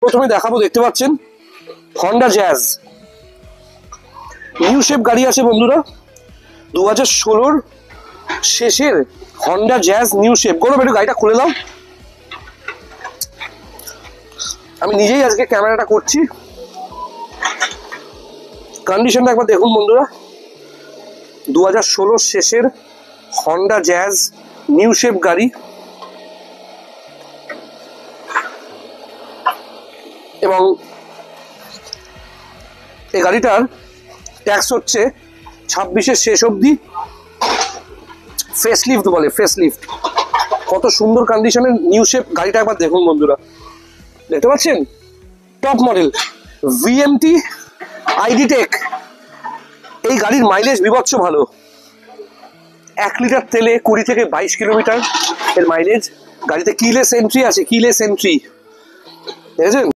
প্রথমে দেখাবো, দেখতে পাচ্ছেন হন্ডা জ্যাজ নিউ শেপ গাড়ি আছে বন্ধুরা, 2016 শেষের হন্ডা জ্যাজ নিউ শেপ। কোনো একটু গাড়িটা খুলে দাও, আমি নিজেই আজকে ক্যামেরাটা করছি। কন্ডিশনটা একবার দেখুন বন্ধুরা, 2016 শেষের হন্ডা জ্যাজ নিউ শেপ গাড়ি, এবং এই গাড়িটার ট্যাক্স হচ্ছে 26-এর শেষ অবধি। ফেসলিফট বলে, ফেসলিফট। কত সুন্দর কন্ডিশনের নিউ শেপ গাড়িটা একবার দেখুন বন্ধুরা, দেখতে পাচ্ছেন? Top model VMT ID tech. এই গাড়ির মাইলেজ বিভৎস ভালো, 1 লিটার তেলে 20 থেকে 22 কিলোমিটার এর মাইলেজ। গাড়িতে কিলেস এন্ট্রি আছে, কিলেস এন্ট্রি, দেখেছেন?